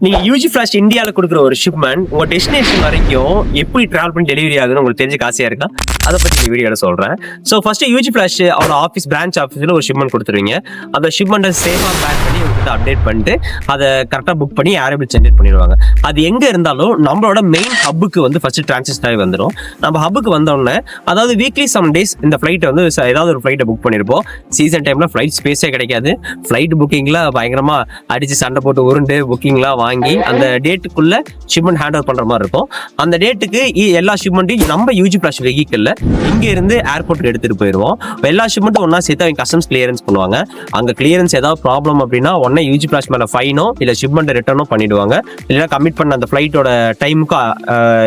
நீங்க UG flash இந்தியாவில் கொடுக்குற ஒரு ஷிப்மெண்ட் உங்க டெஸ்டினேஷன் வரைக்கும் எப்படி டிராவல் பண்ணி டெலிவரி ஆகுதுன்னு உங்களுக்கு தெரிஞ்ச ஆசையா இருக்கா? அதை பத்தி இந்த வீடியோல சொல்றேன். ஸோ ஃபர்ஸ்ட் யூஜி ஃபிளாஷ் அவரோட பிரான்ச் ஆஃபீஸில் ஒரு ஷிப்மெண்ட் கொடுத்துருவீங்க. அந்த ஷிப்மெண்ட்டை சேஃபாக பேக் பண்ணி உங்களுக்கு அப்டேட் பண்ணிட்டு அதை கரெக்டாக புக் பண்ணி ஏரபிள் ஜென்ரேட் பண்ணிடுவாங்க. அது எங்க இருந்தாலும் நம்மளோட மெயின் ஹப்புக்கு வந்து ஃபர்ஸ்ட் டிரான்சிஸ்ட் ஆகி வந்துடும். நம்ம ஹப்புக்கு வந்தோடனே அதாவது வீக்லி சம் டேஸ் இந்த ஃபிளைட்டை வந்து ஏதாவது ஒரு ஃபிளைட்டை புக் பண்ணியிருப்போம். சீசன் டைம்ல ஃபிளைட் ஸ்பேஸே கிடைக்காது. ஃபிளைட் புக்கிங்ல பயங்கரமா அடிச்சு சண்டை போட்டு உருண்டு புக்கிங்லாம் வாங்கி அந்த டேட்டுக்குள்ள ஷிப்மெண்ட் ஹேண்ட் ஓவர் பண்ற மாதிரி இருக்கும். அந்த டேட்டுக்கு எல்லா ஷிப்மெண்ட்டையும் நம்ம யூஜி ஃபிளாஷ் வெஹிக்கிள்ல இங்க இருந்து ஏர்போர்ட்டுக்கு எடுத்துட்டு போயிருவோம். எல்லா ஷிப்மெண்ட்டும் ஒன்னா சேர்த்து அவங்க கஸ்டம்ஸ் கிளியரன்ஸ் பண்ணுவாங்க. அங்க கிளியரன்ஸ் ஏதாவது ப்ராப்ளம் அப்படின்னா உடனே யூஜி ஃபிளாஷ் மேல ஃபைனோ இல்ல ஷிப்மெண்ட் ரிட்டர்னோ பண்ணிடுவாங்க. இல்லைன்னா கமிட் பண்ண அந்த ஃபிளைட்டோட டைமுக்கு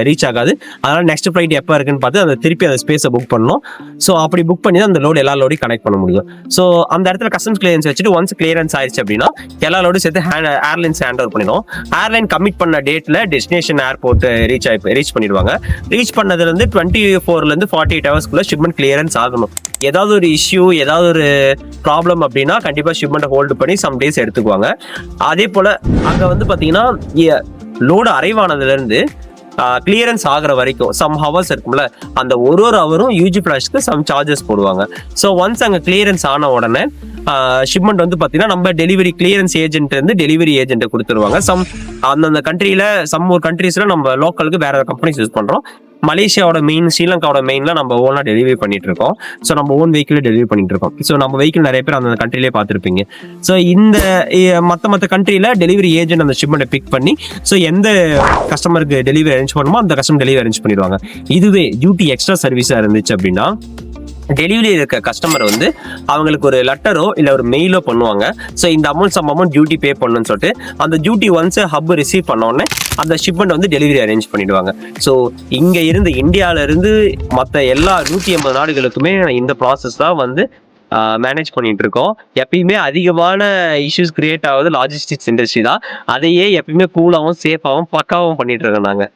ரீச் ஆகாது. அதனால நெக்ஸ்ட் ஃபிளைட் எப்போ இருக்குன்னு பார்த்து அதை திருப்பி அந்த ஸ்பேஸை புக் பண்ணணும். ஸோ அப்படி புக் பண்ணி தான் அந்த லோடு எல்லா லோடையும் கனெக்ட் பண்ண முடியும். ஸோ அந்த இடத்துல கஸ்டம்ஸ் கிளியரன்ஸ் வச்சுட்டு ஒன்ஸ் கிளியரன்ஸ் ஆயிடுச்சு அப்படின்னா எல்லா லோடும் சேர்த்து ஏர்லைன்ஸ் ஹேண்ட் ஓவர் பண்ணிடும். ஏர்லைன் கமிட் பண்ண டேட்ல டெஸ்டினேஷன் ஏர்போர்ட் ரீச் பண்ணிடுவாங்க. ரீச் பண்ணதுல இருந்து 24 ல இருந்து 48 ஹவர்ஸ்க்குள்ள ஷிப்மெண்ட் கிளியரன்ஸ் ஆகணும். ஏதாவது ஒரு இஷ்யூ ஏதாவது ஒரு ப்ராப்ளம் அப்படின்னா கண்டிப்பா ஷிப்மெண்ட் ஹோல்டு பண்ணி சம் டேஸ் எடுத்துக்குவாங்க. அதே போல அங்க வந்து பாத்தீங்கன்னா லோடு அரைவ் ஆனதுல இருந்து கிளியரன்ஸ் ஆகிற வரைக்கும் சம் ஹவர்ஸ் இருக்கும்ல, அந்த ஒரு ஹவரும் யூஜி ஃபிளாஷ்க்கு சம் சார்ஜஸ் போடுவாங்க. ஸோ ஒன்ஸ் அங்கே கிளியரன்ஸ் ஆன உடனே ஷிப்மெண்ட் வந்து பார்த்தீங்கன்னா நம்ம டெலிவரி கிளியரன்ஸ் ஏஜென்ட் இருந்து டெலிவரி ஏஜென்ட்டை கொடுத்துருவாங்க. அந்தந்த கண்ட்ரியில ஒரு கண்ட்ரீஸ்ல நம்ம லோக்கலுக்கு வேற கம்பெனிஸ் யூஸ் பண்றோம். மலேசியாவோட மெயின் ஸ்ரீலங்காவோட மெயின்ல நம்ம ஓனா டெலிவரி பண்ணிட்டு இருக்கோம். ஸோ நம்ம ஓன் வெஹிக்கிள் டெலிவரி பண்ணிட்டு இருக்கோம். ஸோ நம்ம வெஹிக்கிள் நிறைய பேர் அந்த கண்ட்ரிலே பார்த்துருப்பீங்க. ஸோ இந்த மற்ற கண்ட்ரியில டெலிவரி ஏஜென்ட் அந்த ஷிப்மெண்ட்டை பிக் பண்ணி ஸோ எந்த கஸ்டமருக்கு டெலிவரி அரேஞ்ச் பண்ணுமோ அந்த கஸ்டமர் டெலிவரி அரேஞ்ச் பண்ணிடுவாங்க. இதுவே டியூட்டி எக்ஸ்ட்ரா சர்வீஸா இருந்துச்சு அப்படின்னா டெலிவரி இருக்க கஸ்டமர் வந்து அவங்களுக்கு ஒரு லெட்டரோ இல்லை ஒரு மெயிலோ பண்ணுவாங்க. ஸோ இந்த அமௌண்ட் டியூட்டி பே பண்ணணும்னு சொல்லிட்டு அந்த டியூட்டி ஒன்ஸ் ஹப் ரிசீவ் பண்ணோடனே அந்த ஷிப்மெண்ட் வந்து டெலிவரி அரேஞ்ச் பண்ணிடுவாங்க. ஸோ இங்க இருந்து இந்தியாவில இருந்து மற்ற எல்லா 180 நாடுகளுக்குமே இந்த ப்ராசஸ் தான் வந்து மேனேஜ் பண்ணிட்டு இருக்கோம். எப்பயுமே அதிகமான இஷ்யூஸ் கிரியேட் ஆகுது லாஜிஸ்டிக்ஸ் இண்டஸ்ட்ரி தான். அதையே எப்பயுமே கூலாகவும் சேஃபாகவும் பக்காவும் பண்ணிட்டு இருக்கோம் நாங்கள்.